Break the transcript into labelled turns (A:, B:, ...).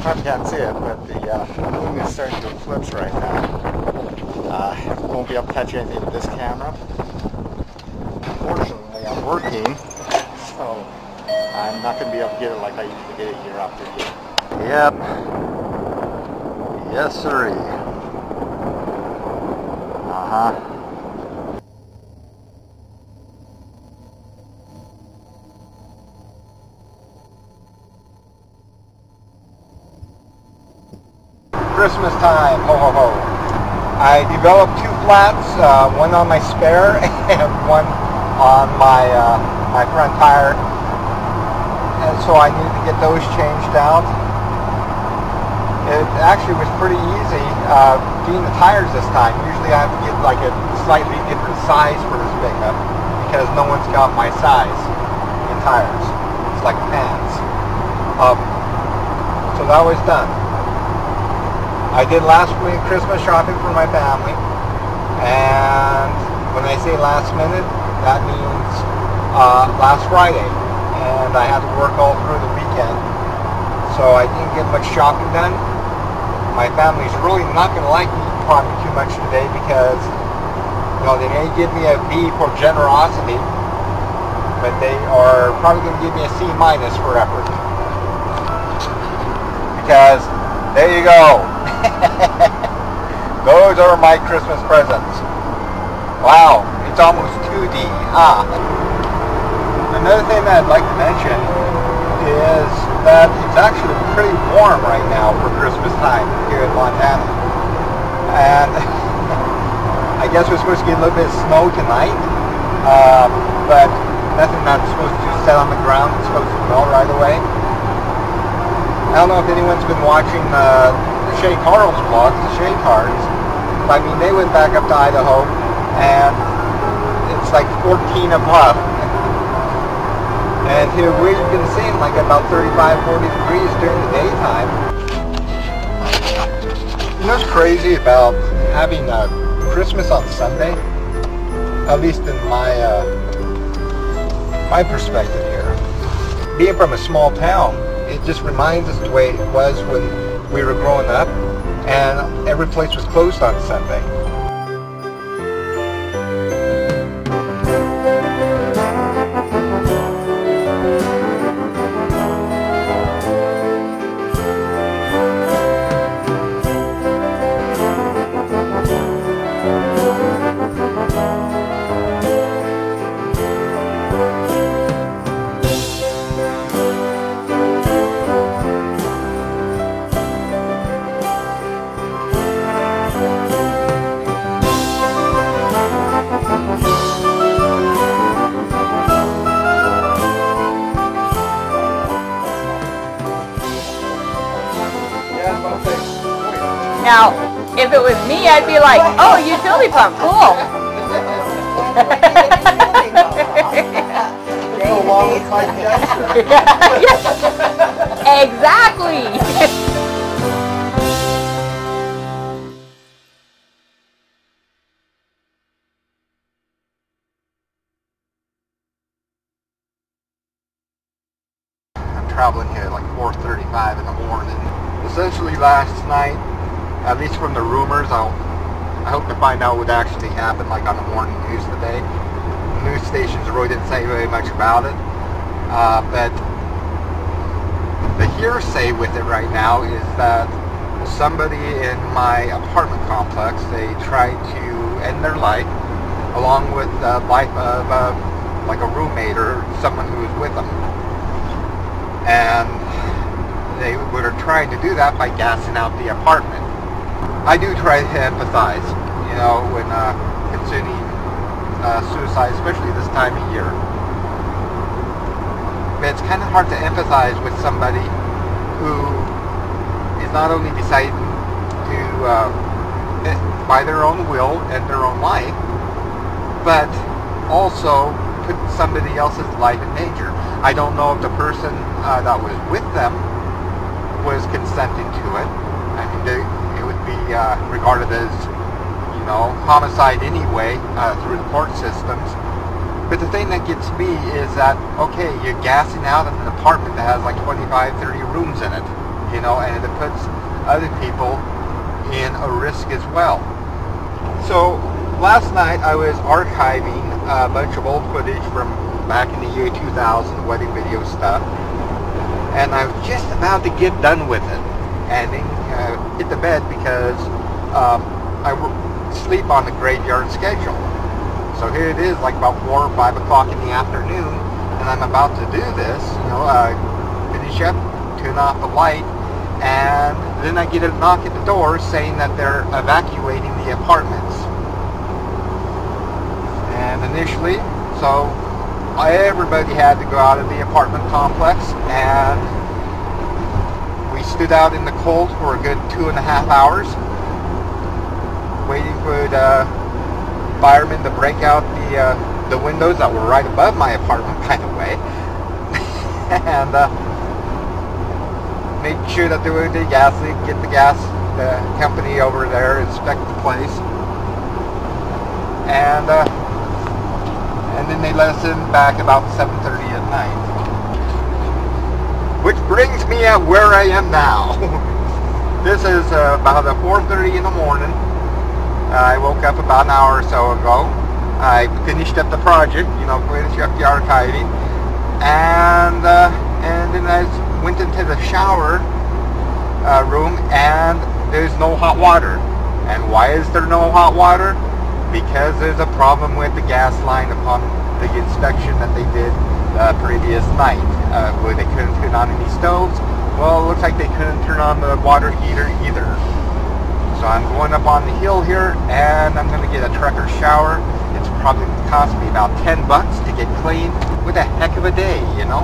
A: probably can't see it, but the moon is starting to eclipse right now. Won't be able to catch anything with this camera. Unfortunately, I'm working, so I'm not going to be able to get it like I usually get it year after year. Yep. Yes, sirree. Uh-huh. Christmas time, ho ho ho. I developed two flats, one on my spare and one on my my front tire, and so I needed to get those changed out. It actually was pretty easy doing the tires this time. Usually I have to get like a slightly different size for this pickup because no one's got my size in tires. It's like pants. So that was done. I did last minute Christmas shopping for my family, and when I say last minute, that means last Friday, and I had to work all through the weekend, so I didn't get much shopping done. My family's really not going to like me talking too much today because, you know, they may give me a B for generosity, but they are probably going to give me a C- for effort. Because, there you go. Those are my Christmas presents. Wow, it's almost 2D, huh? Another thing that I'd like to mention is that it's actually pretty warm right now for Christmas time here in Montana. And I guess we're supposed to get a little bit of snow tonight, but nothing that's supposed to set on the ground. It's supposed to melt right away. I don't know if anyone's been watching the Shay Carl's vlogs, the Shay Cars. I mean, they went back up to Idaho, and it's like 14 above. And here we've been seeing like about 35, 40 degrees during the daytime. You know what's crazy about having Christmas on Sunday? At least in my my perspective here. Being from a small town, it just reminds us the way it was when we were growing up, and every place was closed on Sunday.
B: Now, if it was me, I'd be like, oh, utility pump, cool.
A: Go along with my gesture.
B: Exactly.
A: I'm traveling here at like 4:35 in the morning. Essentially last night, at least from the rumors, I hope to find out what actually happened, like on the morning news today. The news stations really didn't say very much about it, but the hearsay with it right now is that somebody in my apartment complex, they tried to end their life, along with the life of like a roommate or someone who was with them, and they were trying to do that by gassing out the apartment. I do try to empathize, you know, when considering suicide, especially this time of year. But it's kind of hard to empathize with somebody who is not only deciding to, by their own will, end their own life, but also put somebody else's life in danger. I don't know if the person that was with them was consenting to it. I mean, it would be regarded as, you know, homicide anyway through the court systems. But the thing that gets me is that, okay, you're gassing out an apartment that has like 25, 30 rooms in it. you know, and it puts other people in a risk as well. So last night I was archiving a bunch of old footage from back in the year 2000, wedding video stuff, and I was just about to get done with it and then hit the bed because I sleep on the graveyard schedule. So here it is, like about 4 or 5 o'clock in the afternoon, and I'm about to do this, you know, finish up, turn off the light, and then I get a knock at the door saying that they're evacuating the apartments. And initially, so everybody had to go out of the apartment complex, and we stood out in the cold for a good 2.5 hours, waiting for the firemen to break out the windows that were right above my apartment, by the way, and make sure that there was the gas leak, get the company over there, inspect the place, and then they let us in back about 7:30 at night. Which brings me at where I am now. This is about 4:30 in the morning. I woke up about an hour or so ago. I finished up the project, you know, finished up the archiving, and then I went into the shower room, and there's no hot water. And why is there no hot water? Because there's a problem with the gas line upon the inspection that they did previous night, where they couldn't turn on any stoves. Well, it looks like they couldn't turn on the water heater either. So I'm going up on the hill here, and I'm going to get a trucker shower. It's probably cost me about $10 to get clean. What a heck of a day, you know?